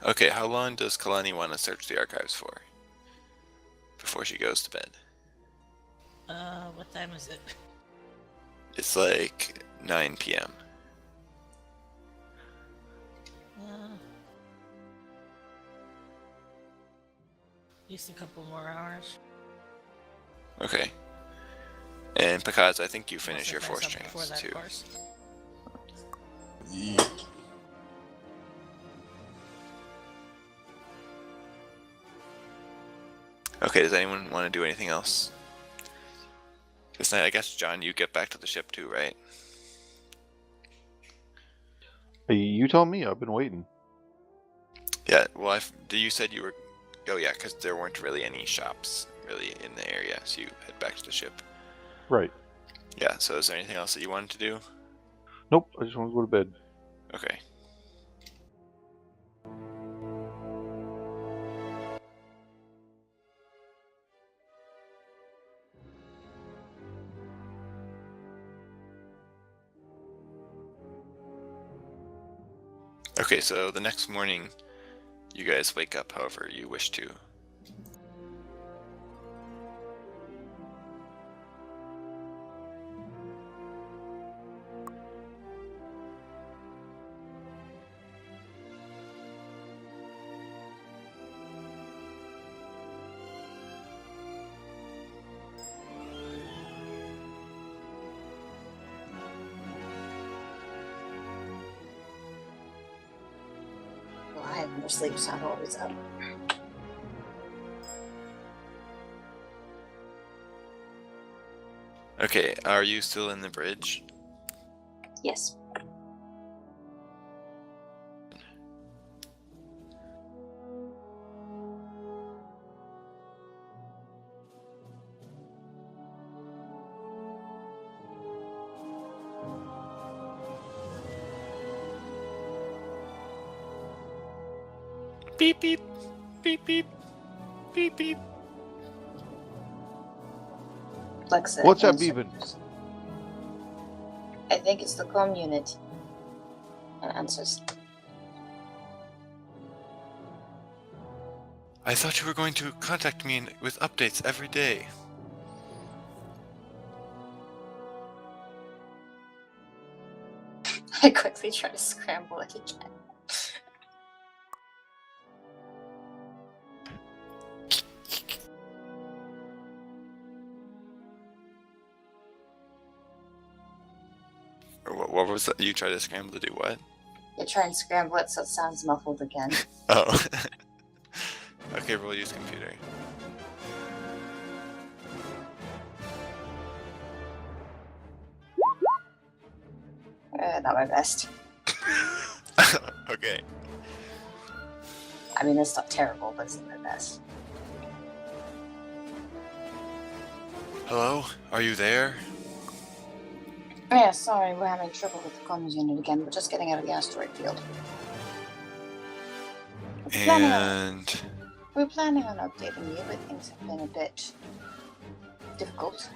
Okay, how long does Kalani want to search the archives for before she goes to bed? What time is it? It's like 9 p.m. Uh, Just a couple more hours. Okay. And Picaz, I think you We'll finish set your force myself before chains that, too. of course. Okay, does anyone want to do anything else this night? I guess, John, you get back to the ship too, right? Hey, you tell me. I've been waiting. Yeah, well, you said you were... Oh, yeah, because there weren't really any shops really in the area, so you head back to the ship. Right. Yeah, so is there anything else that you wanted to do? Nope. I just want to go to bed. Okay. Okay, so the next morning, you guys wake up however you wish to. Well, I have more sleep, so I'm always up. Okay, are you still in the bridge? Yes. Beep, beep, beep, beep, beep, beep. Lexa What's that answers. beeping? I think it's the comm unit. And answers. I thought you were going to contact me with updates every day. I quickly try to scramble it again. Or what was that? You tried to scramble to do what? You try and scramble it so it sounds muffled again. Oh. Okay, we'll use computer. Not my best. Okay. I mean, it's not terrible, but it's not my best. Hello? Are you there? Yeah, sorry, we're having trouble with the comms unit again. We're just getting out of the asteroid field. And... We're planning on updating you, but things have been a bit difficult.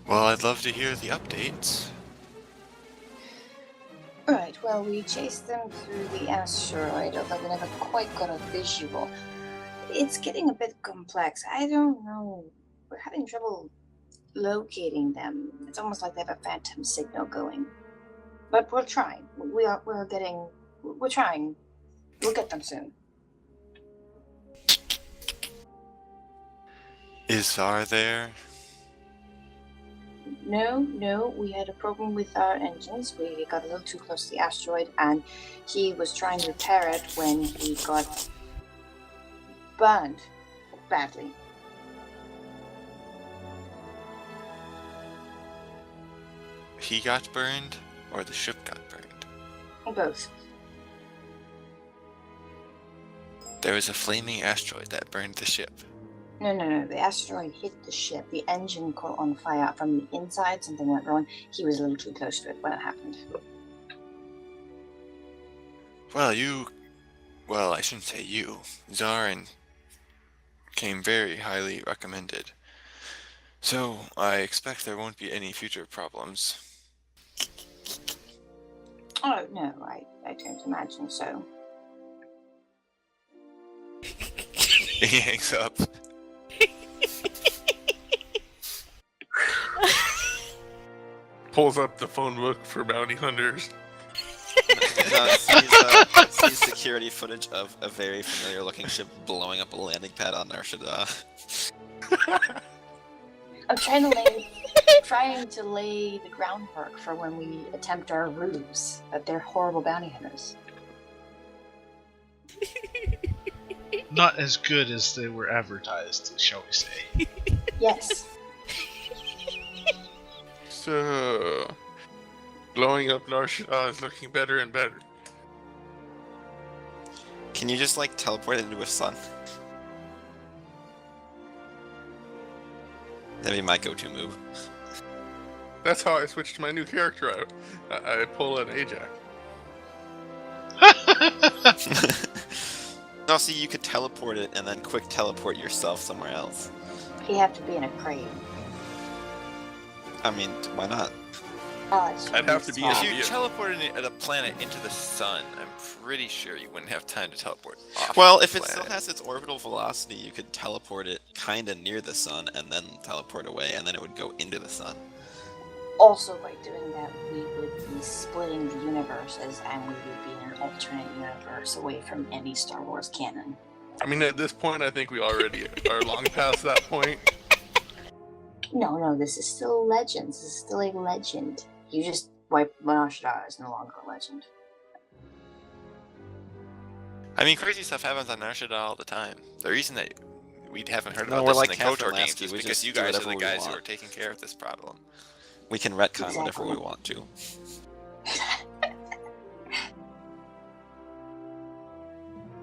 Well, I'd love to hear the updates. Right, well, we chased them through the asteroid, although we never quite got a visual. It's getting a bit complex. I don't know. We're having trouble locating them. It's almost like they have a phantom signal going. But we're trying. We're trying. We'll get them soon. Is Zar there? No, we had a problem with our engines. We got a little too close to the asteroid, and he was trying to repair it when he got burned badly. He got burned, or the ship got burned? Both. There was a flaming asteroid that burned the ship. No. The asteroid hit the ship. The engine caught on fire from the inside. Something went wrong. He was a little too close to it when it happened. Well, I shouldn't say you. Zarin came very highly recommended. So, I expect there won't be any future problems. Oh, no, I don't imagine so. He hangs up. Pulls up the phone book for bounty hunters. No, sees security footage of a very familiar looking ship blowing up a landing pad on Nar Shaddaa. I'm trying to lay the groundwork for when we attempt our ruse, that they're horrible bounty hunters. Not as good as they were advertised, shall we say. Yes. So, blowing up Nar Shaddaa is looking better and better. Can you just like teleport into a sun? That'd be my go-to move. That's how I switched to my new character out. I pull an Ajax. No, see, you could teleport it and then quick teleport yourself somewhere else. You have to be in a crate. I mean, why not? Oh, it's I'd have to be in If a you vehicle. teleported a planet into the sun, I'm pretty sure you wouldn't have time to teleport off Well, the if it still planet. has its orbital velocity, you could teleport it kinda near the sun and then teleport away, and then it would go into the sun. Also, by doing that, we would be splitting the universes, and we would be in an alternate universe away from any Star Wars canon. I mean, at this point, I think we already are long past that point. No, this is still Legends. This is still a legend. You just wipe Nar Shaddaa is no longer a legend. I mean, crazy stuff happens on Nar Shaddaa all the time. The reason that we haven't heard No, about we're this like in the KOTOR Catherine games Lasky, is we because just you do guys are whatever the we guys who want. are taking care of this problem. We can retcon Exactly. whatever we want to.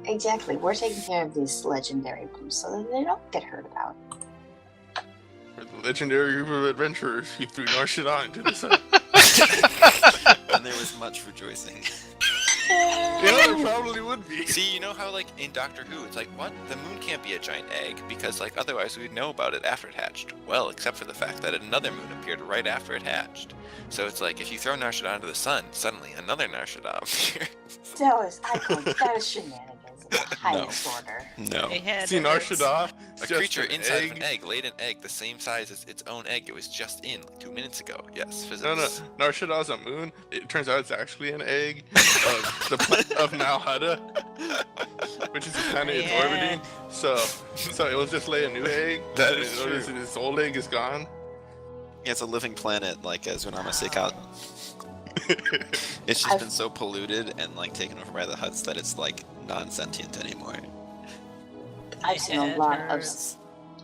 Exactly. We're taking care of these legendary ones so that they don't get heard about. We're the legendary group of adventurers who threw Nar Shaddaa into the sun. And there was much rejoicing. Yeah, there probably would be. See, you know how, like, in Doctor Who, it's like, what? The moon can't be a giant egg, because, like, otherwise we'd know about it after it hatched. Well, except for the fact that another moon appeared right after it hatched. So it's like, if you throw Nar Shaddaa into the sun, suddenly another Nar Shaddaa appears. That is shenanigans of the highest order. No. They had See, Nar it's- Shaddaa, A creature inside of an egg laid an egg the same size as its own egg it was just in, like, 2 minutes ago. Yes, physics. No, Nar Shaddaa's a moon. It turns out it's actually an egg of Malhada, which is the planet it's Yeah. orbiting. So it will just lay a new egg. That and is it notices true. its old egg is gone. Yeah, it's a living planet, like Zunama Seikout. It's just I've- been so polluted and like taken over by the Hutts that it's like non-sentient anymore. I've seen a had lot of hers.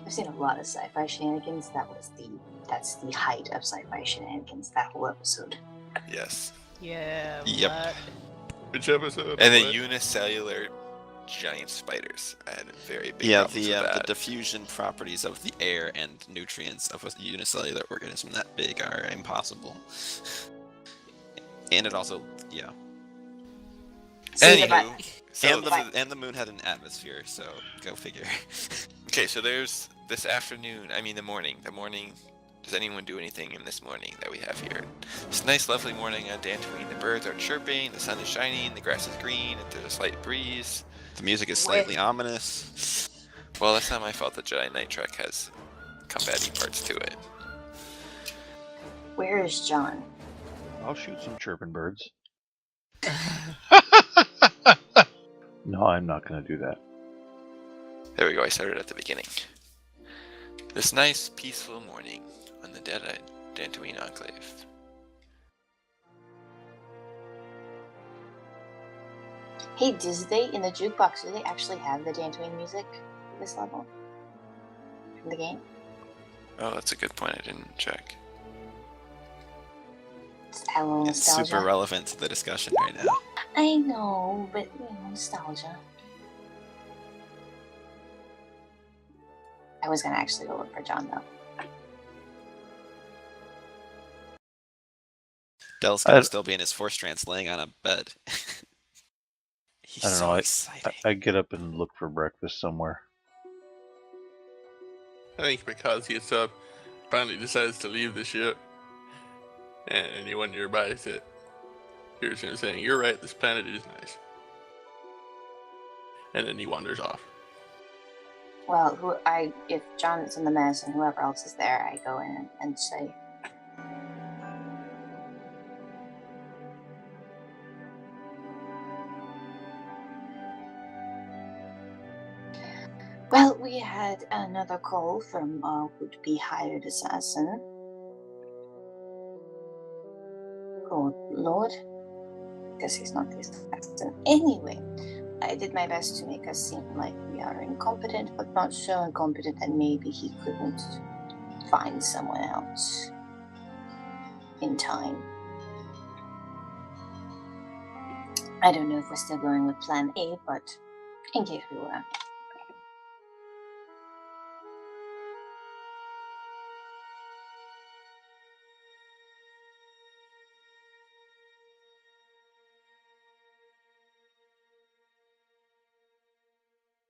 sci-fi shenanigans. That's the height of sci-fi shenanigans. That whole episode. Yes. Yeah. Yep. But Which episode? And the What? unicellular giant spiders. I had very big Yeah, problems the with the that. diffusion properties of the air and nutrients of a unicellular organism that big are impossible. And it also, yeah, See, the Anywho, so and the moon had an atmosphere, so go figure. okay, so there's this afternoon. I mean, the morning. The morning. Does anyone do anything in this morning that we have here? It's a nice, lovely morning on Dantooine. The birds are chirping, the sun is shining, the grass is green, and there's a slight breeze. The music is slightly ominous. Well, that's not my fault. The Jedi Knight Trek has combating parts to it. Where is John? I'll shoot some chirping birds. No, I'm not going to do that. There we go. I started at the beginning. This nice, peaceful morning on the dead Dantooine Enclave. Hey, does they in the jukebox? Do they actually have the Dantooine music at this level in the game? Oh, that's a good point. I didn't check. Just add a little It's nostalgia. super relevant to the discussion right now. I know, but nostalgia. I was gonna actually go look for John though. Dell's I- gonna still be in his Force trance laying on a bed. He's I don't so know, exciting. I get up and look for breakfast somewhere. I think because he finally decides to leave the ship, and anyone nearby is it. Kirsten saying, "You're right. This planet is nice." And then he wanders off. Well, if John is in the mess and whoever else is there, I go in and say, well, we had another call from our would-be hired assassin called Lord. Guess he's not the assassin. Anyway, I did my best to make us seem like we are incompetent, but not so incompetent that maybe he couldn't find someone else in time. I don't know if we're still going with Plan A, but in case we were.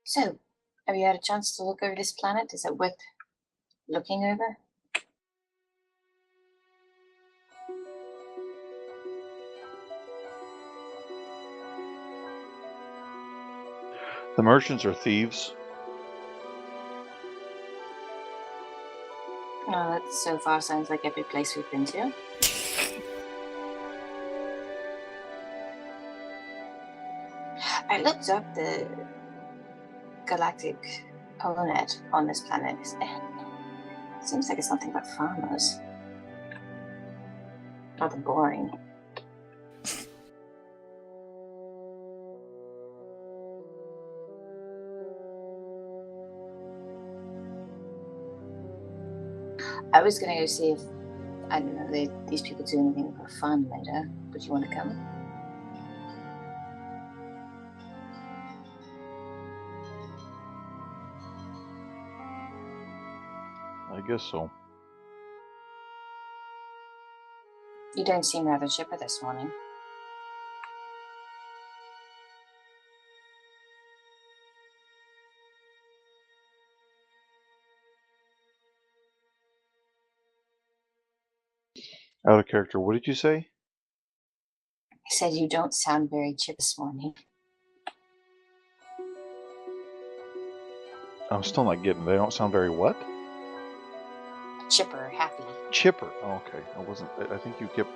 So, have you had a chance to look over this planet? Is it worth looking over? The merchants are thieves. Oh, that so far sounds like every place we've been to. I looked up the galactic holonet on this planet. Seems like it's nothing but farmers. Rather boring. I was gonna go see if, I don't know, these people do anything for fun later. Would you want to come? I guess so. You don't seem rather chipper this morning. Out of character, what did you say? I said you don't sound very chipper this morning. I'm still not getting. They don't sound very what? Chipper, happy. Chipper. Oh, okay, I wasn't. I think you kept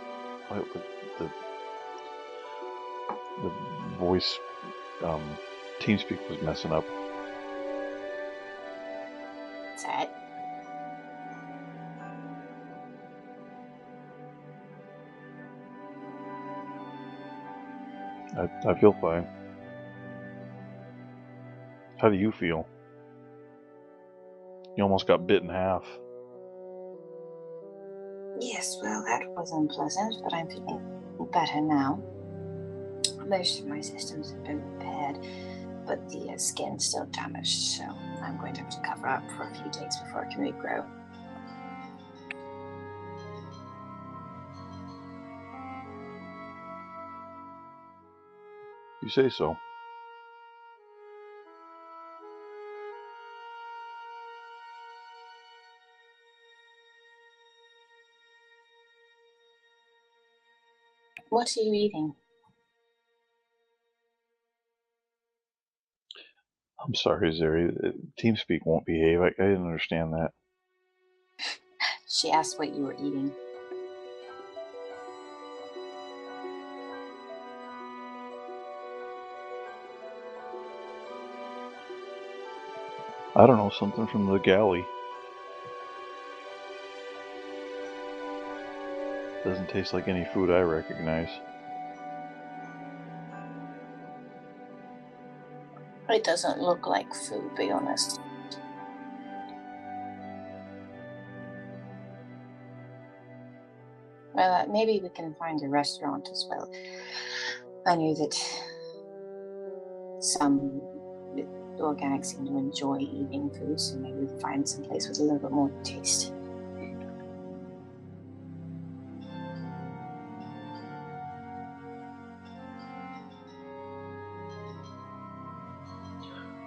the voice. TeamSpeak was messing up. Is that? I feel fine. How do you feel? You almost got bit in half. Yes, well, that was unpleasant, but I'm feeling better now. Most of my systems have been repaired, but the skin's still damaged, so I'm going to have to cover up for a few days before it can regrow. You say so. What are you eating? I'm sorry, Zeri. TeamSpeak won't behave. I didn't understand that. She asked what you were eating. I don't know, something from the galley. Doesn't taste like any food I recognize. It doesn't look like food, be honest. Well, maybe we can find a restaurant as well. I knew that some organics seem to enjoy eating food, so maybe we can find some place with a little bit more taste.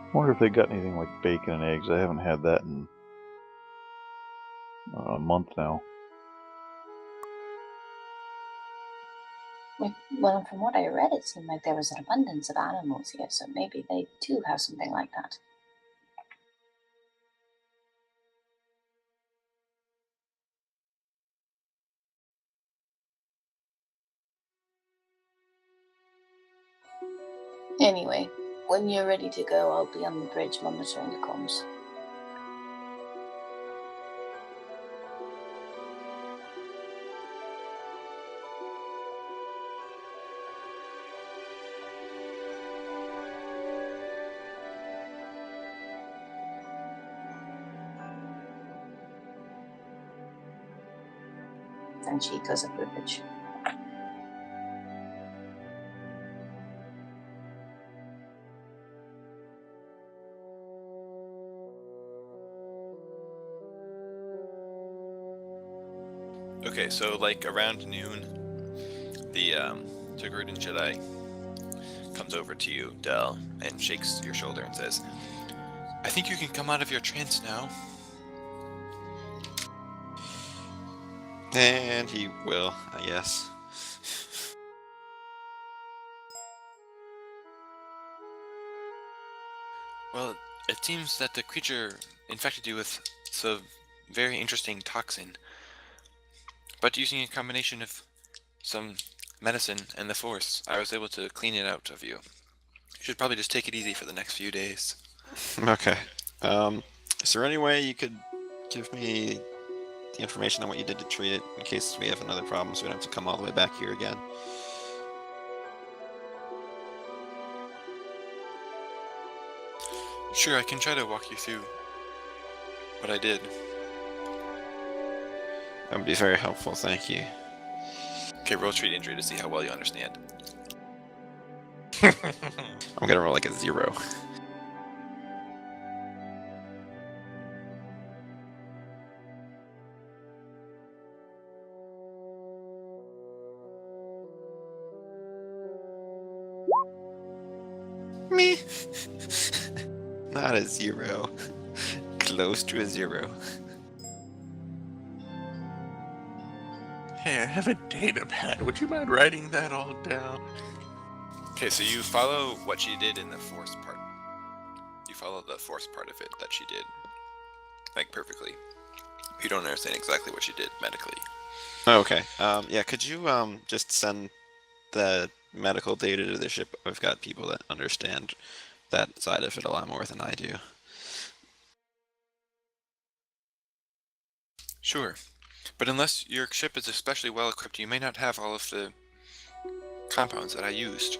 I wonder if they got anything like bacon and eggs. I haven't had that in a month now. Well, from what I read, it seemed like there was an abundance of animals here, so maybe they too have something like that. Anyway, when you're ready to go, I'll be on the bridge monitoring the comms. And she goes up the bridge. Okay, so like around noon, the Togrutan Jedi comes over to you, Del, and shakes your shoulder and says, "I think you can come out of your trance now." And he will, I guess. Well, it seems that the creature infected you with some very interesting toxin. But using a combination of some medicine and the Force, I was able to clean it out of you. You should probably just take it easy for the next few days. Okay. Is there any way you could give me the information on what you did to treat it in case we have another problem so we don't have to come all the way back here again? Sure, I can try to walk you through what I did. That would be very helpful, thank you. Okay, roll treat injury to see how well you understand. I'm gonna roll like a 0. Me. Not a 0. Close to a 0. Hey, I have a data pad. Would you mind writing that all down? Okay, so you follow what she did in the Force part. You follow the Force part of it that she did, like perfectly. You don't understand exactly what she did medically. Okay. Yeah, could you just send the medical data to the ship? I've got people that understand that side of it a lot more than I do. Sure, but unless your ship is especially well equipped, you may not have all of the compounds that I used.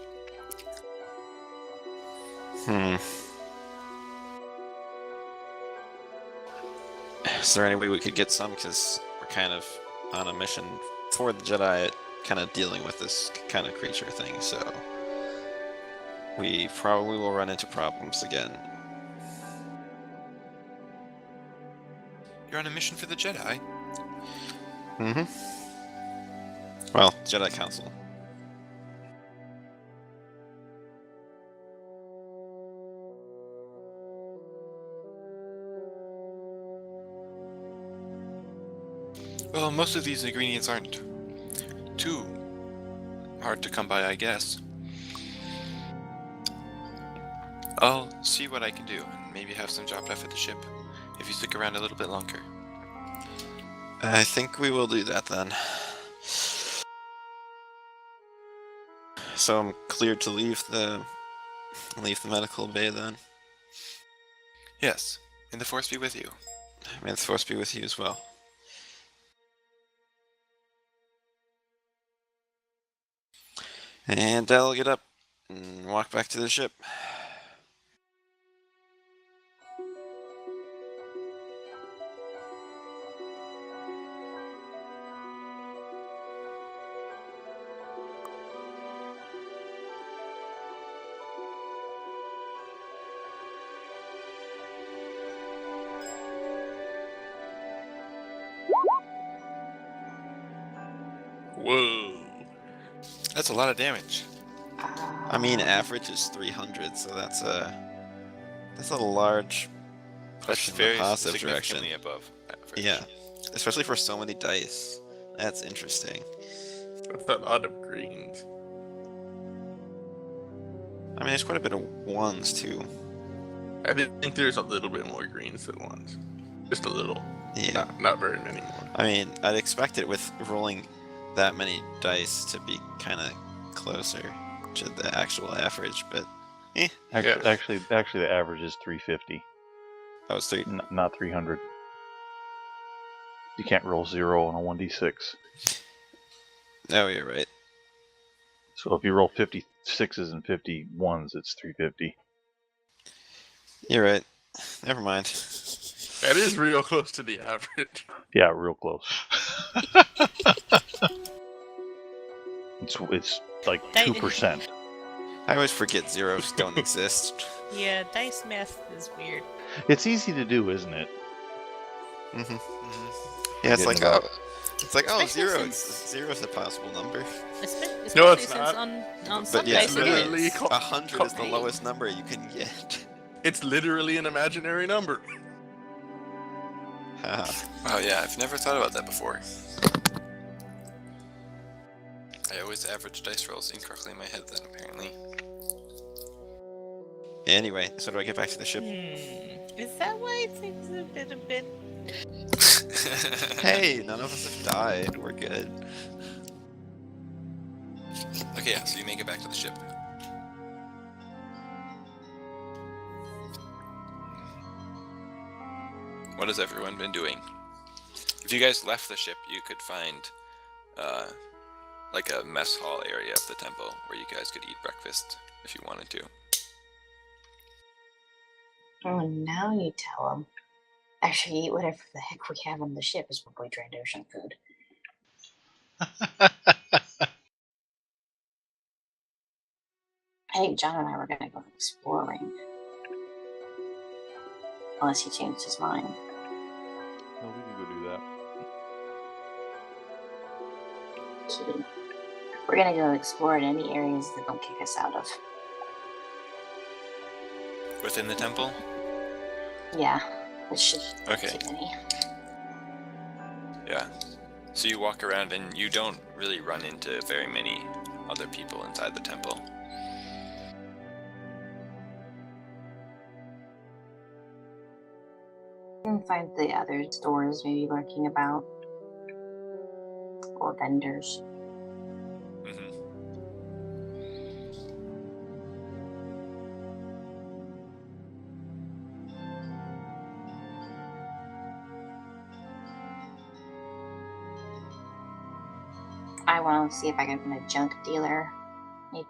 Is there any way we could get some? Because we're kind of on a mission for the Jedi, kind of dealing with this kind of creature thing, so we probably will run into problems again. You're on a mission for the Jedi? Mm-hmm. Well, Jedi Council. Well, most of these ingredients aren't too hard to come by, I guess. I'll see what I can do, and maybe have some dropped off at the ship, if you stick around a little bit longer. I think we will do that then. So I'm cleared to leave the medical bay then. Yes, and the Force be with you. May the Force be with you as well. And I'll get up and walk back to the ship. Whoa. That's a lot of damage. I mean, average is 300, so that's a large push in the positive direction. Significantly above average. Yeah, especially for so many dice. That's interesting. That's a lot of greens. I mean, there's quite a bit of ones too. I think there's a little bit more greens than ones. Just a little. Yeah. Not very many more. I mean, I'd expect it with rolling that many dice to be kind of closer to the actual average, but Actually, the average is 350, I was three. not 300. You can't roll 0 on a 1d6. Oh, you're right. So if you roll 56s and 51s, it's 350. You're right. Never mind. That is real close to the average. Yeah, real close. It's like 2%. I always forget zeros don't exist. Yeah, dice math is weird. It's easy to do, isn't it? Mm-hmm. Yeah, it's like Getting about- oh, Especially zero. since- Zero's a possible number. Especially No, it's since not. on some yeah, dice it literally is. 100 is the Right. lowest number you can get. It's literally an imaginary number. Oh yeah, I've never thought about that before. I always average dice rolls incorrectly in my head then, apparently. Anyway, so do I get back to the ship? Is that why things have been a bit... Hey, none of us have died. We're good. Okay, yeah, so you make it back to the ship. What has everyone been doing? If you guys left the ship, you could find, like a mess hall area of the temple where you guys could eat breakfast if you wanted to. Oh, now you tell them. Actually, eat whatever the heck we have on the ship is probably Trandoshan food. I think John and I were gonna go exploring. Unless he changed his mind. No, we can go do that. So we're gonna go explore in any areas that don't kick us out of. Within the temple? Yeah, which should Okay. be many. Yeah. So you walk around and you don't really run into very many other people inside the temple. You can find the other stores maybe lurking about. Or vendors. Mm-hmm. I want to see if I can find a junk dealer. Maybe.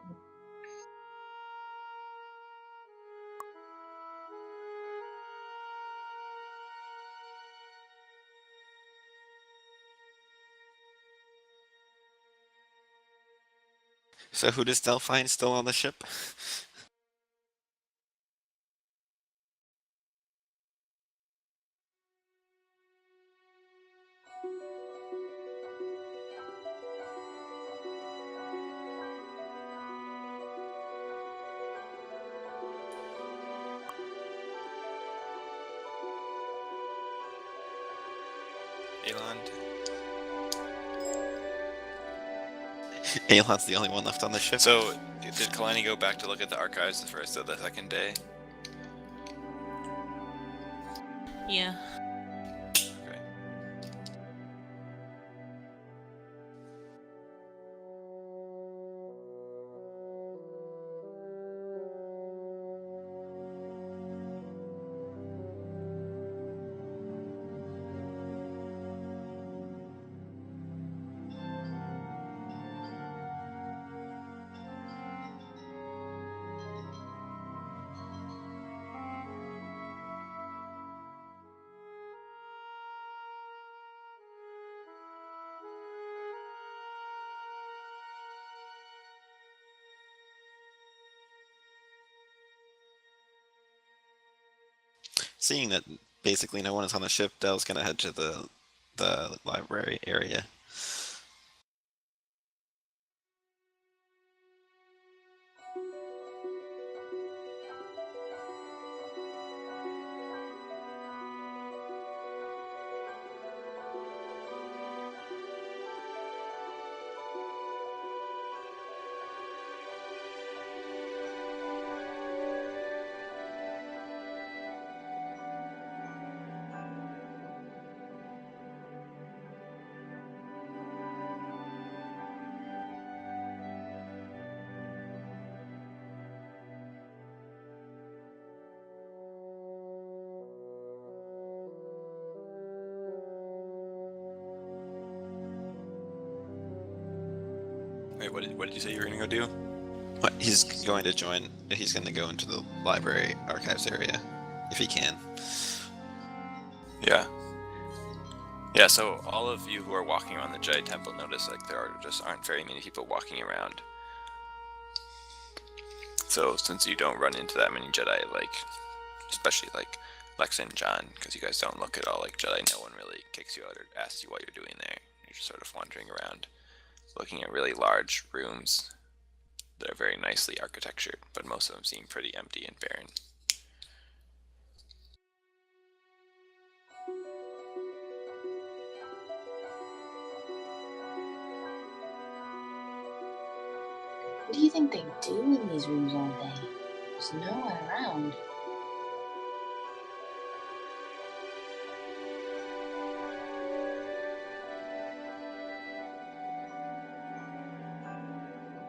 So who does Delphine still on the ship? Eland? Aelon's the only one left on the ship. So, did Kalani go back to look at the archives the first or the second day? Yeah. Okay. Seeing that basically no one is on the ship, Dell's gonna head to the library area. Wait, what did you say you were gonna go do? What, he's going to join. He's going to go into the library archives area if he can. Yeah. Yeah, so all of you who are walking around the Jedi Temple notice like aren't very many people walking around. So since you don't run into that many Jedi, like especially like Lex and John, because you guys don't look at all like Jedi, no one really kicks you out or asks you what you're doing there. You're just sort of wandering around, looking at really large rooms that are very nicely architectured, but most of them seem pretty empty and barren. What do you think they do in these rooms all day? There's no one around.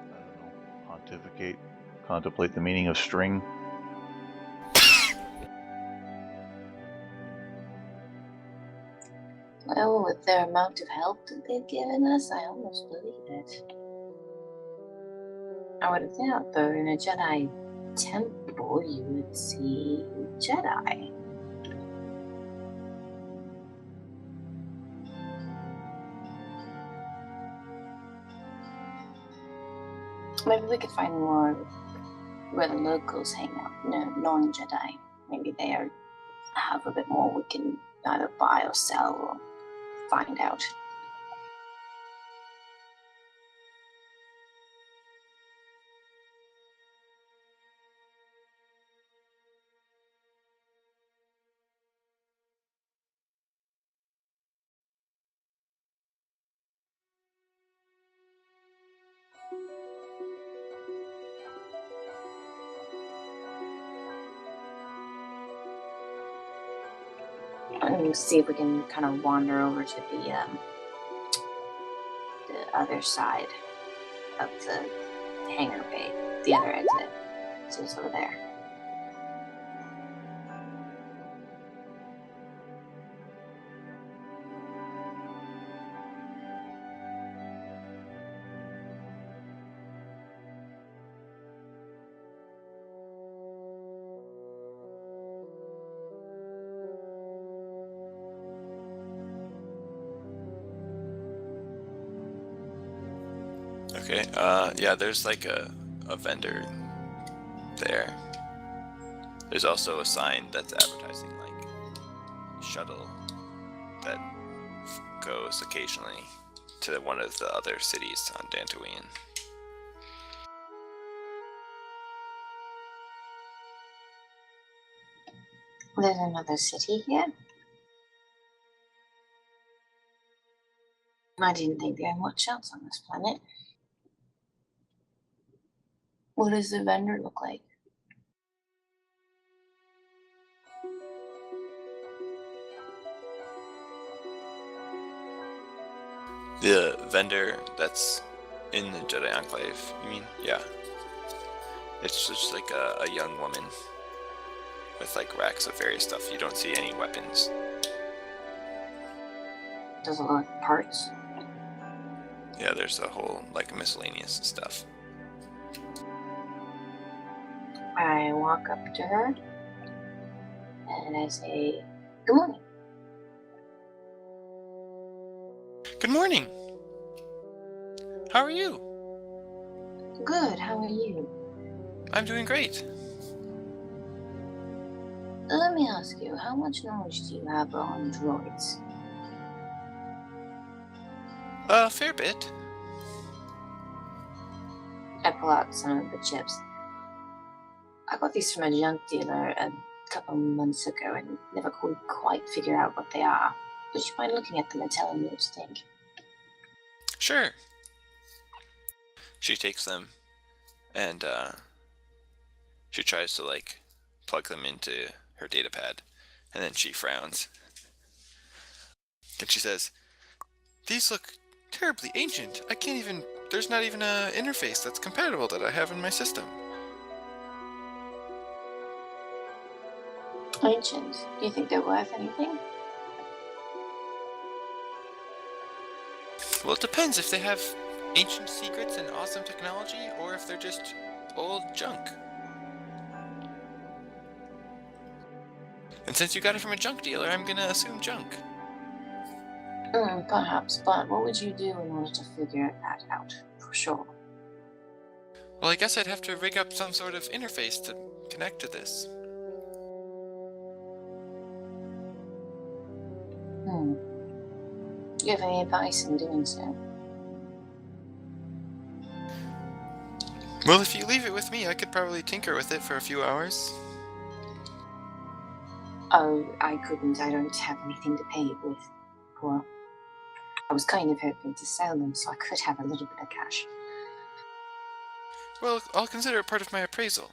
I don't know. Pontificate, contemplate the meaning of string. Well, with their amount of help that they've given us, I almost believe it. I would have thought, though, in a Jedi temple, you would see Jedi. Maybe we could find more where the locals hang out, non-Jedi. Maybe they have a bit more we can either buy or sell or find out. And see if we can kind of wander over to the other side of the hangar bay, the other exit. So it's over there. Okay, yeah, there's like a vendor there. There's also a sign that's advertising like shuttle that goes occasionally to one of the other cities on Dantooine. There's another city here. I didn't think there had much else on this planet. What does the vendor look like? The vendor that's in the Jedi Enclave, you mean? Yeah. It's just like a young woman with like racks of various stuff. You don't see any weapons. Does it look like parts? Yeah, there's a whole like miscellaneous stuff. I walk up to her and I say, "Good morning." Good morning. How are you? Good, how are you? I'm doing great. Let me ask you, how much knowledge do you have on droids? A fair bit. I pull out some of the chips. I got these from a junk dealer a couple months ago and never could quite figure out what they are. Would you mind looking at them and telling me what you think? Sure. She takes them and she tries to like plug them into her data pad, and then she frowns. And she says, "These look terribly ancient. I can't even, there's not even an interface that's compatible that I have in my system." Ancient. Do you think they're worth anything? Well, it depends if they have ancient secrets and awesome technology, or if they're just old junk. And since you got it from a junk dealer, I'm gonna assume junk. Perhaps, but what would you do in order to figure that out, for sure? Well, I guess I'd have to rig up some sort of interface to connect to this. Do you have any advice in doing so? Well, if you leave it with me, I could probably tinker with it for a few hours. Oh, I couldn't. I don't have anything to pay it with. Well, I was kind of hoping to sell them so I could have a little bit of cash. Well, I'll consider it part of my appraisal.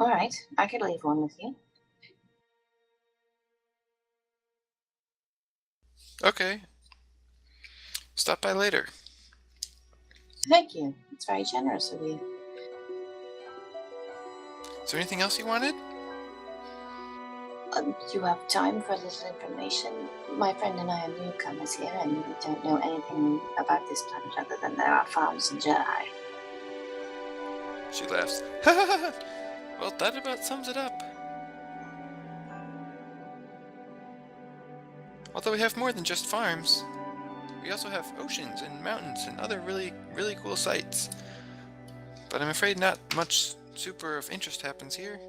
Alright, I could leave one with you. Okay. Stop by later. Thank you. It's very generous of you. Is there anything else you wanted? Do you have time for a little information? My friend and I are newcomers here, and we don't know anything about this planet other than there are farms and Jedi. She laughs. Well, that about sums it up. Although we have more than just farms. We also have oceans and mountains and other really, really cool sights. But I'm afraid not much super of interest happens here.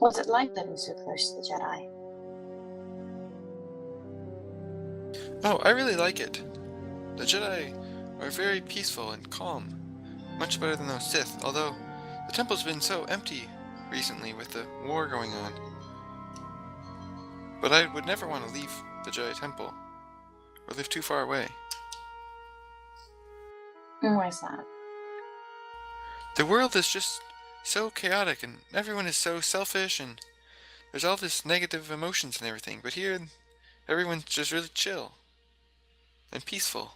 What's it like living so close to the Jedi? Oh, I really like it. The Jedi are very peaceful and calm. Much better than those Sith, although the temple's been so empty recently with the war going on. But I would never want to leave the Jedi Temple, or live too far away. Why's that? The world is just so chaotic, and everyone is so selfish, and there's all this negative emotions and everything. But here, everyone's just really chill and peaceful.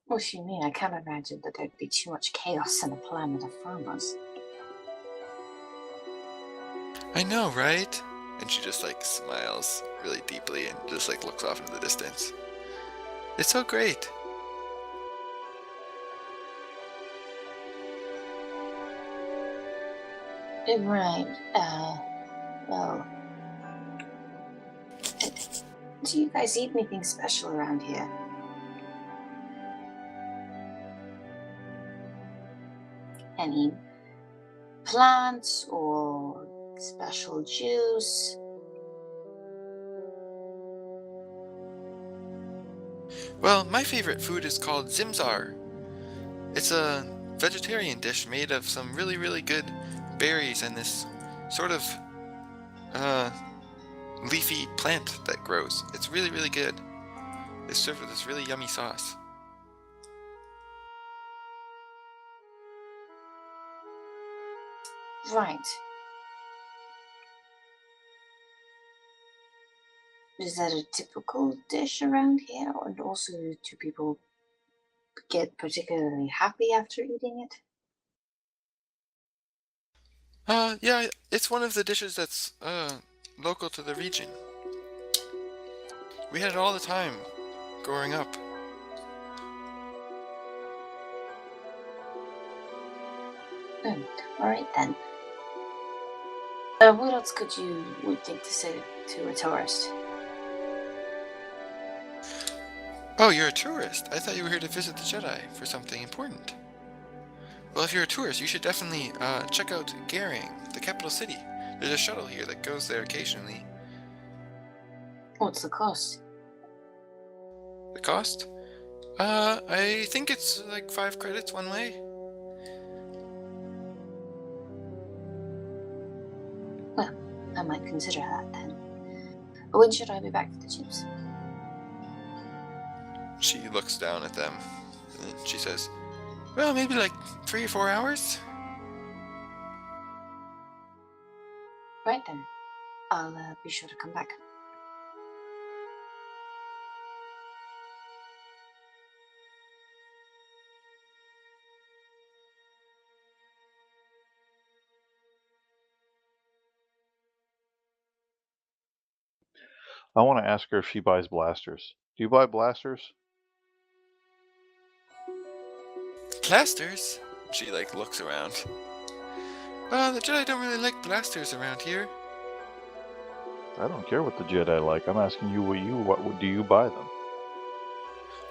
What you mean? I can't imagine that there'd be too much chaos on a planet of farmers. I know, right? And she just like smiles really deeply and just like looks off into the distance. It's so great. Right. Well. Do you guys eat anything special around here? Any plants or special juice? Well, my favorite food is called Zimzar. It's a vegetarian dish made of some really, really good berries and this sort of leafy plant that grows. It's really, really good. It's served with this really yummy sauce. Right. Is that a typical dish around here? And also, do people get particularly happy after eating it? Yeah, it's one of the dishes that's local to the region. We had it all the time growing up. Alright then. What else would think to say to a tourist? Oh, you're a tourist. I thought you were here to visit the Jedi for something important. Well, if you're a tourist, you should definitely check out Garing, the capital city. There's a shuttle here that goes there occasionally. What's the cost? The cost? I think it's like 5 credits one way. Well, I might consider that then. When should I be back for the chips? She looks down at them, and she says, well, maybe like 3 or 4 hours? Right then. I'll be sure to come back. I want to ask her if she buys blasters. Do you buy blasters? Blasters? She like looks around. The Jedi don't really like blasters around here. I don't care what the Jedi like. I'm asking you what do you buy them?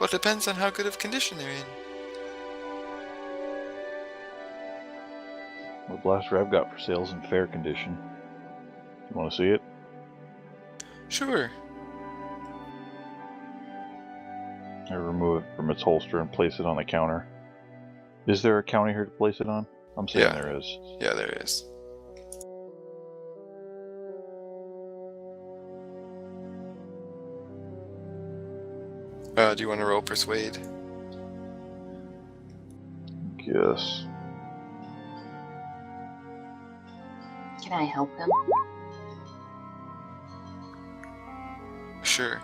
Well, it depends on how good of condition they're in. What blaster I've got for sale's in fair condition. You want to see it? Sure. I remove it from its holster and place it on the counter. Is there a counter here to place it on? I'm saying Yeah. there is. Yeah, there is. Do you want to roll persuade? Yes. Can I help him? Sure.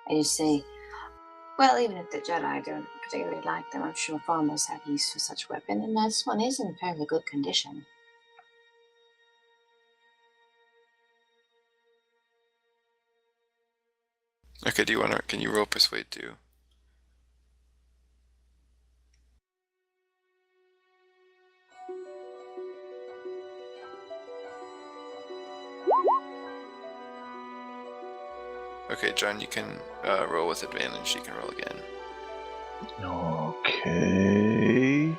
I just say, well, even if the Jedi don't particularly like them, I'm sure farmers have use for such weapon, and this one is in fairly good condition. Okay, can you roll persuade too? Okay, John, you can roll with advantage. She can roll again. Okay.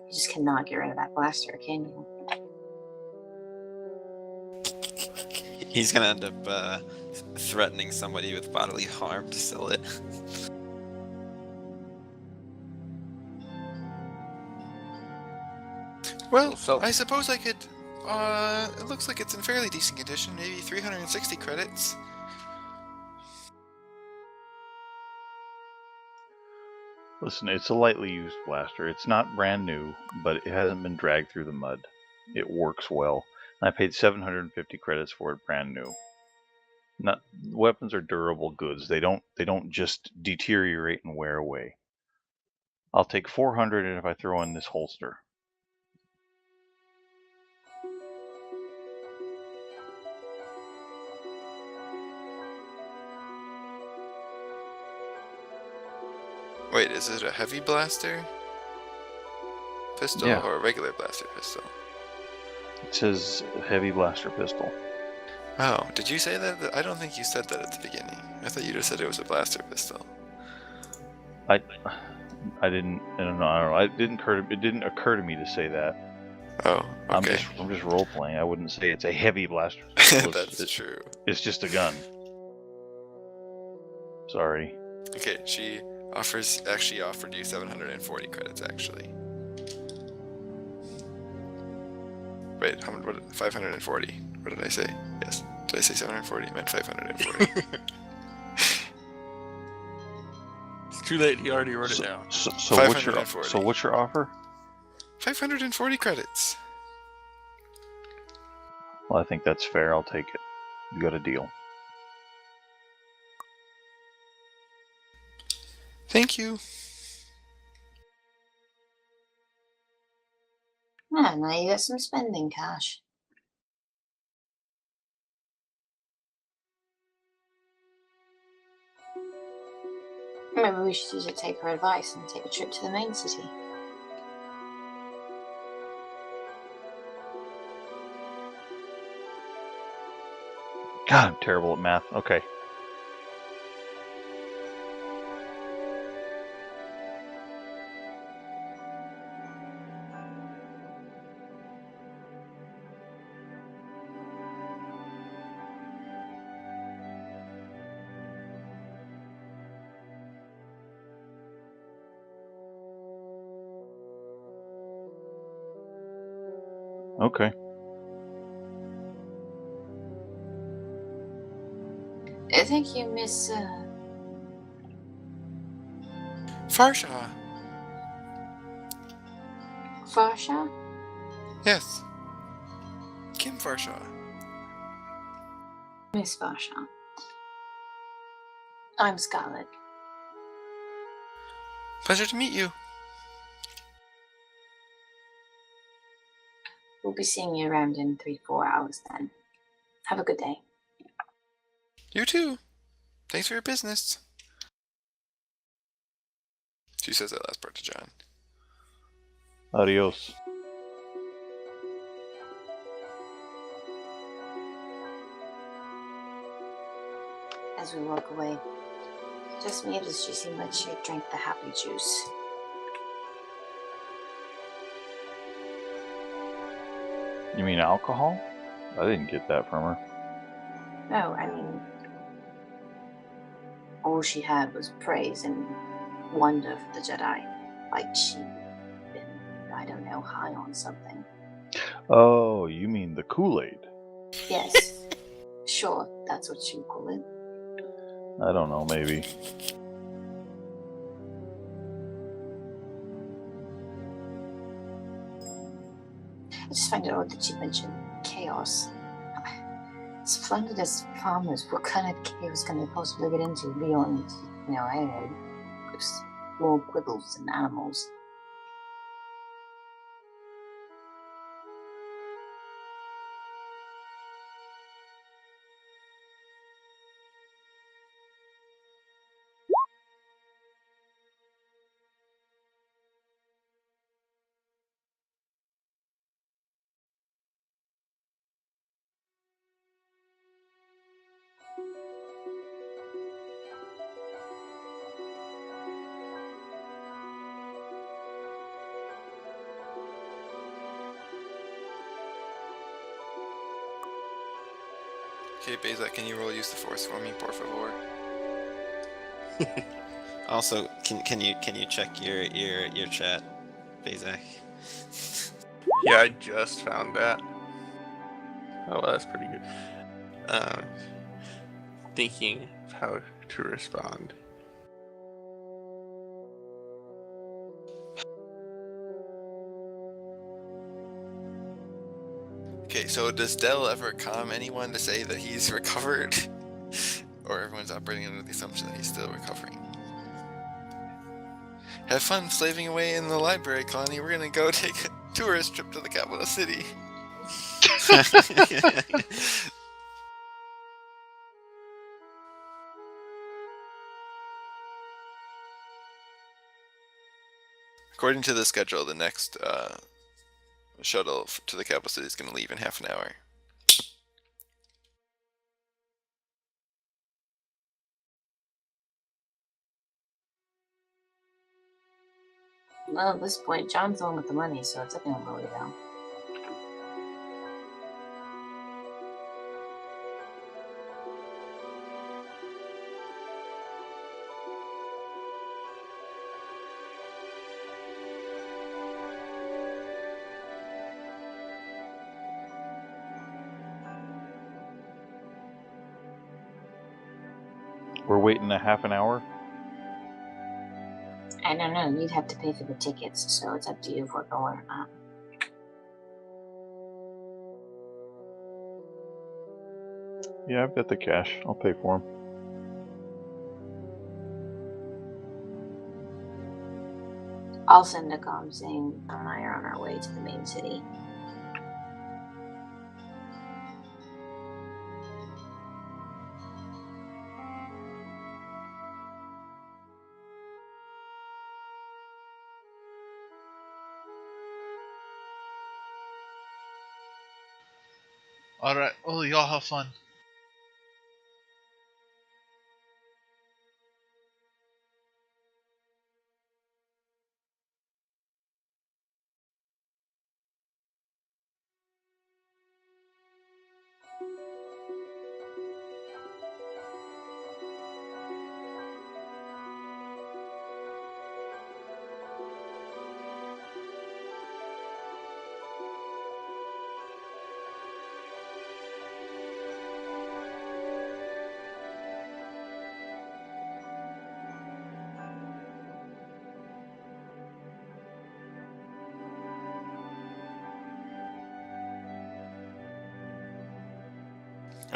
You just cannot get rid of that blaster, can you? He's gonna end up threatening somebody with bodily harm to sell it. Well, So- I suppose I could. It looks like it's in fairly decent condition. Maybe 360 credits. Listen, it's a lightly used blaster. It's not brand new, but it hasn't been dragged through the mud. It works well. I paid 750 credits for it brand new. Not weapons are durable goods. They don't just deteriorate and wear away. I'll take 400 and if I throw in this holster. Wait, is it a heavy blaster pistol Yeah. or a regular blaster pistol? It says heavy blaster pistol. Oh, did you say that? I don't think you said that at the beginning. I thought you just said it was a blaster pistol. I didn't. I don't know. It didn't occur to me to say that. Oh, okay. I'm just role playing. I wouldn't say it's a heavy blaster pistol. That's true. It's just a gun. Sorry. Okay, she actually offered you 740 credits, actually. Wait, how much? 540. What did I say? Yes. Did I say 740? I meant 540. It's too late. He already wrote it down. So $540. what's your offer? 540 credits. Well, I think that's fair. I'll take it. You got a deal. Thank you. Ah, now you got some spending cash. Maybe we should use it to take her advice and take a trip to the main city. God, I'm terrible at math. Okay. Okay. Thank you, Miss. Farshaw. Farsha? Yes. Kim Farshaw. Miss Farsha. I'm Scarlet. Pleasure to meet you. We'll be seeing you around in 3-4 hours then. Have a good day. You too. Thanks for your business. She says that last part to John. Adios. As we walk away, just me as she seemed like she had drank the happy juice. You mean alcohol? I didn't get that from her. No, I mean, all she had was praise and wonder for the Jedi. Like she'd been, I don't know, high on something. Oh, you mean the Kool-Aid? Yes, sure, that's what you call it. I don't know, maybe. I just find it odd that she mentioned chaos. Splendid as farmers, what kind of chaos can they possibly get into beyond, I don't know, just more quibbles and animals? Okay, Beza, can you roll use the force for me, por favor? Also, can you check your chat, Bezak? Yeah, I just found that. Oh, well, that's pretty good. Thinking of how to respond. Okay, so does Dell ever calm anyone to say that he's recovered? Or everyone's operating under the assumption that he's still recovering? Have fun slaving away in the library, Connie. We're gonna go take a tourist trip to the capital city. According to the schedule, the next shuttle to the capital city is going to leave in half an hour. Well, at this point, John's the one with the money, so it's up to him where we go. We're waiting a half an hour? I don't know, you'd have to pay for the tickets, so it's up to you if we're going or not. Yeah, I've got the cash. I'll pay for them. I'll send a comm saying John and I are on our way to the main city. Alright, well, y'all have fun.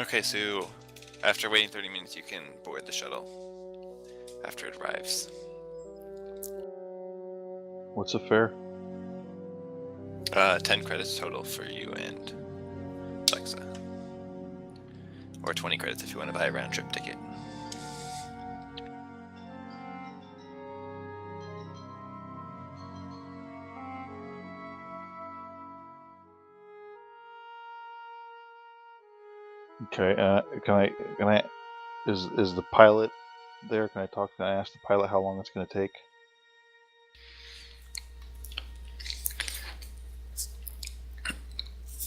Okay, so after waiting 30 minutes, you can board the shuttle after it arrives. What's the fare? 10 credits total for you and Alexa. Or 20 credits if you want to buy a round trip ticket. Okay. Can I? Is the pilot there? Can I ask the pilot how long it's going to take?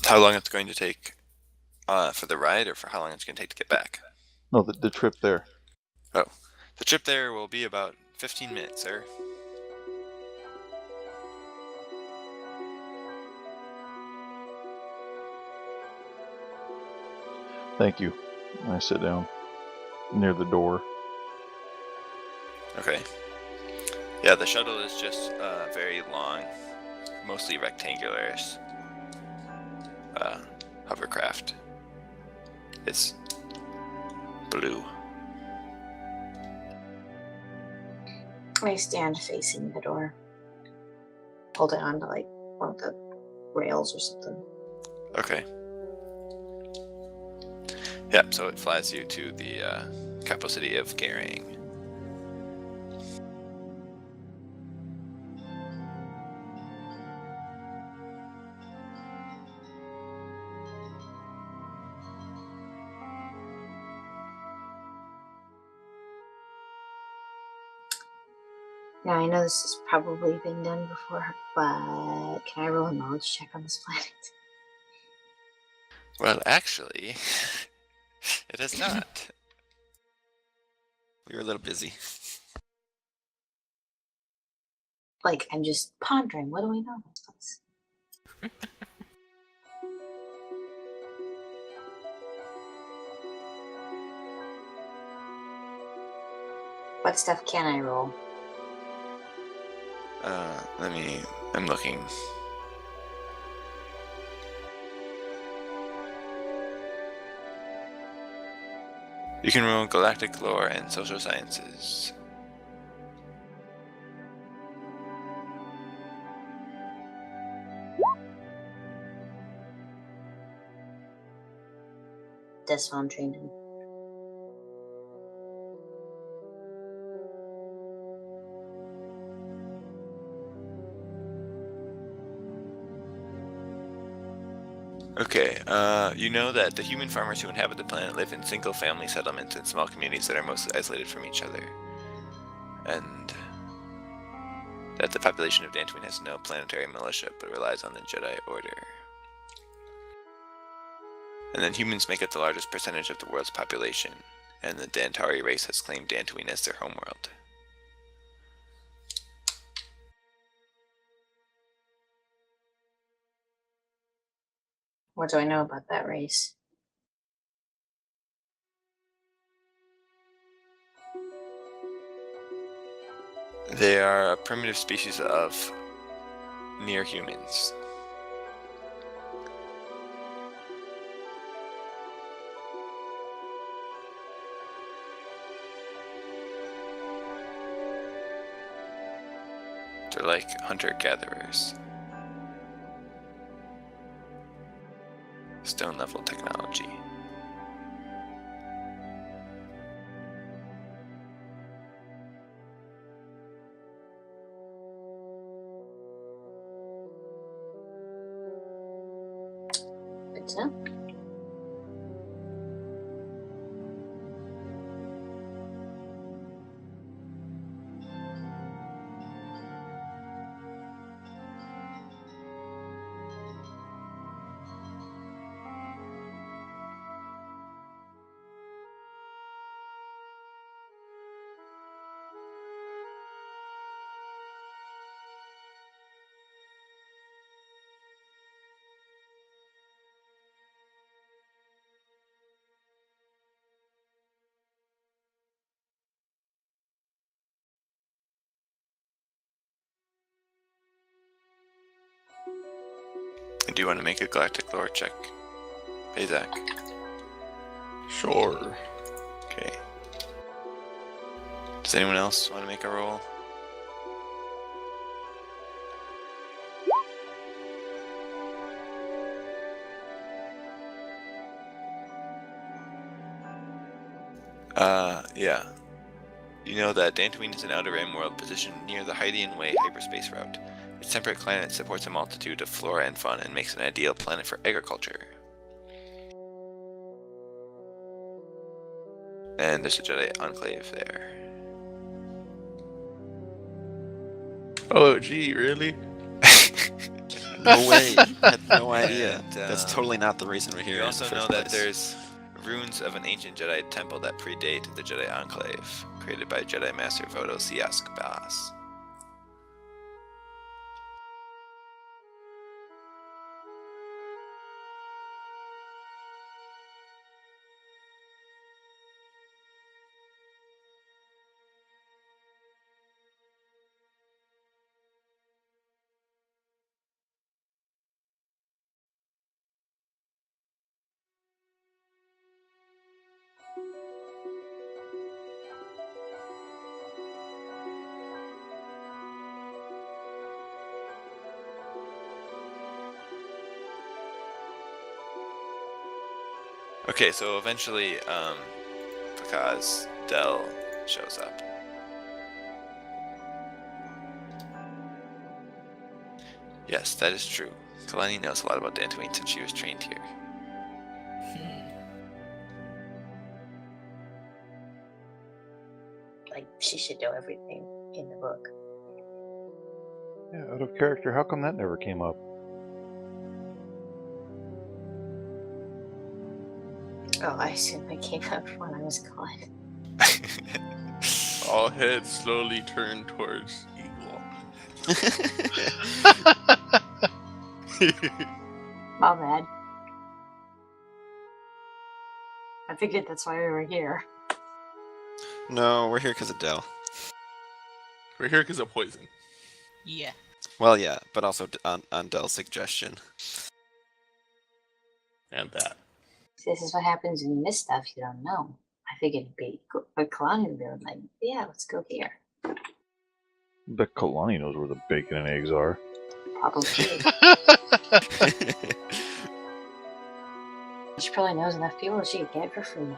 How long it's going to take for the ride, or for how long it's going to take to get back? No, the trip there. Oh, the trip there will be about 15 minutes, sir. Thank you. I sit down near the door. Okay. Yeah, the shuttle is just very long, mostly rectangular hovercraft. It's blue. I stand facing the door, holding on to like one of the rails or something. Okay. Yeah, so it flies you to the capital city of Garang. Now I know this has probably been done before, but can I roll a knowledge check on this planet? Well, actually, it is not. We were a little busy. Like, I'm just pondering, what do we know about this place? What stuff can I roll? I'm looking. You can roll galactic lore and social sciences. That's what I'm trained in. Okay, you know that the human farmers who inhabit the planet live in single-family settlements and small communities that are mostly isolated from each other. And that the population of Dantooine has no planetary militia, but relies on the Jedi Order. And then humans make up the largest percentage of the world's population, and the Dantari race has claimed Dantooine as their homeworld. What do I know about that race? They are a primitive species of near humans. They're like hunter-gatherers. Stone level technology. Good to know. Do you want to make a galactic lore check, hey Zach? Sure. Okay. Does anyone else want to make a roll? Yeah. You know that Dantooine is an outer rim world positioned near the Hydian Way hyperspace route. Its temperate climate supports a multitude of flora and fauna and makes it an ideal planet for agriculture. And there's a Jedi Enclave there. Oh, gee, really? No way. I had no idea. And, That's totally not the reason we're here. You in also the know first that place. there's ruins of an ancient Jedi temple that predate the Jedi Enclave, created by Jedi Master Vodo Siask Bas. Okay, so eventually, Pakaz Del shows up. Yes, that is true. Kalani knows a lot about Dantooine since she was trained here. Like, she should know everything in the book. Yeah, out of character. How come that never came up? Oh, I assume it came up when I was gone. All heads slowly turn towards Eagle. My bad. I figured that's why we were here. No, we're here because of Dell. We're here because of poison. Yeah. Well, yeah, but also on Dell's suggestion. And that. This is what happens when you miss stuff you don't know. I figured it'd be cool. But Kalani would be like, yeah, let's go here. Bet Kalani knows where the bacon and eggs are. Probably. She probably knows enough people that she could get it for free.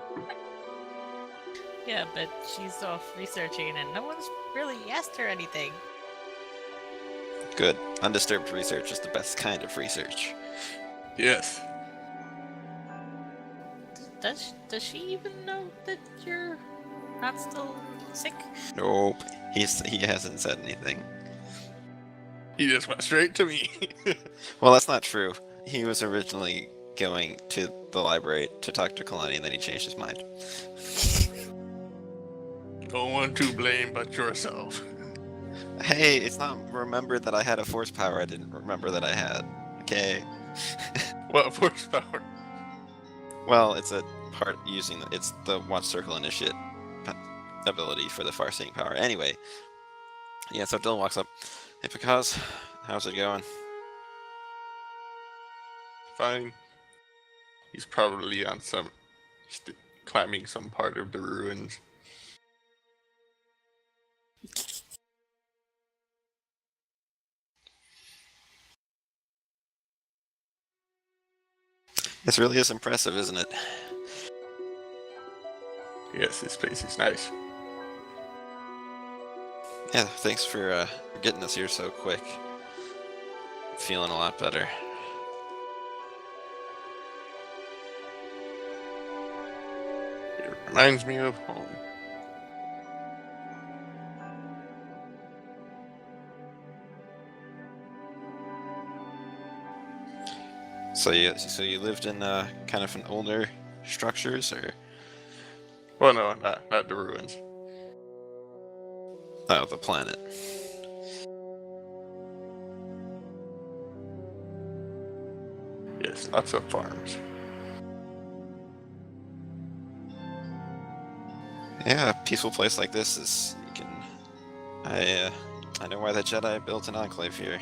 Yeah, but she's off researching and no one's really asked her anything. Good. Undisturbed research is the best kind of research. Yes. Does she even know that you're not still sick? Nope. He hasn't said anything. He just went straight to me. Well, that's not true. He was originally going to the library to talk to Kalani, and then he changed his mind. No one to blame but yourself. Hey, it's not remembered that I had a force power I didn't remember that I had. Okay. What force power? Well, it's a part using it's the Watch Circle Initiate ability for the far-seeing power. Anyway, yeah. So Dylan walks up. Hey, Pakaz, how's it going? Fine. He's probably on climbing some part of the ruins. This really is impressive, isn't it? Yes, this place is nice. Yeah. Thanks for getting us here so quick. Feeling a lot better. It reminds me of home. So you lived in kind of an older structures, or Well, no, not the ruins. oh, the planet. Yes, lots of farms. Yeah, a peaceful place like this is you can. I know why the Jedi built an enclave here.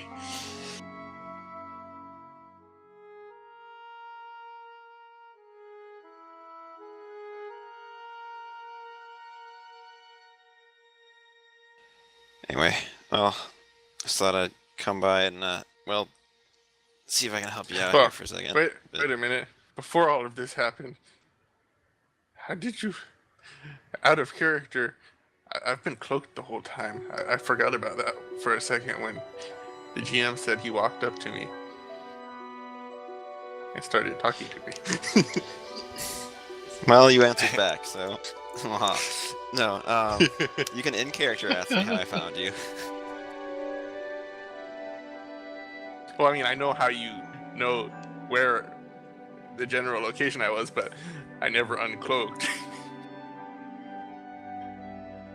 Anyway, well, just thought I'd come by and, well, see if I can help you out Well, here for a second. wait But- a minute. Before all of this happened, how did you, out of character, I've been cloaked the whole time. I forgot about that for a second when the GM said he walked up to me and started talking to me. Well, you answered back, so. No, you can in character ask me how I found you. Well, I mean, I know how you know where the general location I was, but I never uncloaked.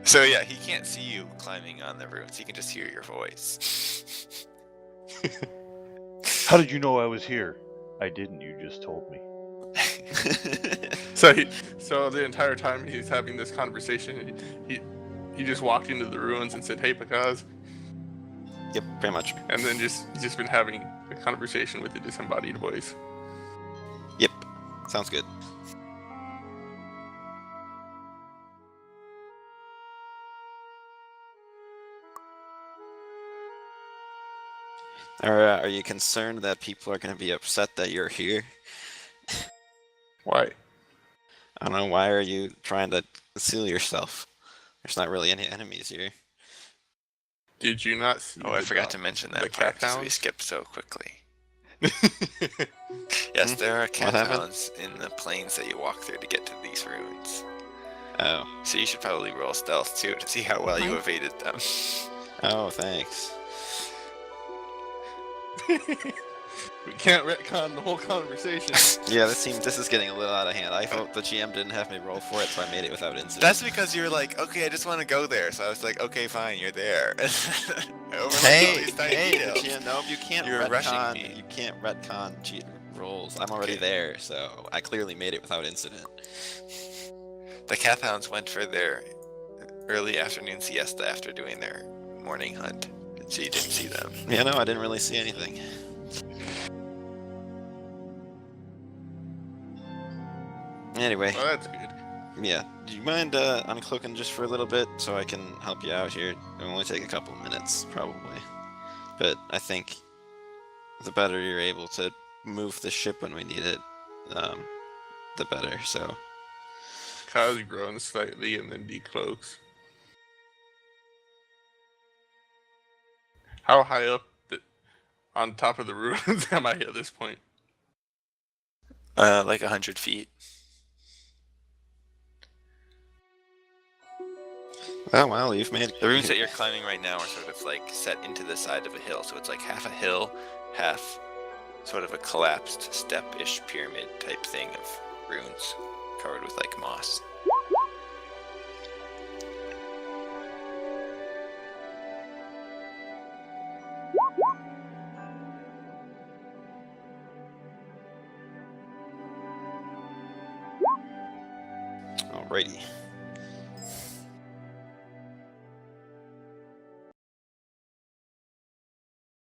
So yeah, he can't see you climbing on the ruins. He can just hear your voice. How did you know I was here? I didn't. You just told me. So the entire time he's having this conversation, he just walked into the ruins and said, "Hey, Pakaz," Yep, pretty much. and then he's just been having a conversation with a disembodied voice. Yep, sounds good. Are you concerned that people are going to be upset that you're here? Why? I don't know, why are you trying to conceal yourself? There's not really any enemies here. Did you not see? Oh, I the forgot dog- to mention the that part because we cat skipped so quickly. Yes, there are cat happened? hounds in the plains that you walk through to get to these ruins. Oh. So you should probably roll stealth too to see how well you Fine. evaded them. Oh, thanks. We can't retcon the whole conversation. Yeah, this is getting a little out of hand. I thought the GM didn't have me roll for it, so I made it without incident. That's because you were like, okay, I just want to go there. So I was like, okay, fine, you're there. I overlooked all Hey, these tiny hey, details. GM, nope, you can't You were rushing retcon. me. You can't retcon rolls. I'm already Okay. there, so I clearly made it without incident. The cat hounds went for their early afternoon siesta after doing their morning hunt. So you didn't see them. Yeah, no, I didn't really see anything. Anyway, Well, that's good. yeah. Do you mind uncloaking just for a little bit so I can help you out here? It'll only take a couple minutes, probably. But I think the better you're able to move the ship when we need it, the better. So Kaz groans slightly and then decloaks. How high up on top of the ruins am I at this point? Like 100 feet. oh well, you've made The ruins that you're climbing right now are sort of like set into the side of a hill. So it's like half a hill, half sort of a collapsed step-ish pyramid type thing of ruins covered with like moss. Alrighty.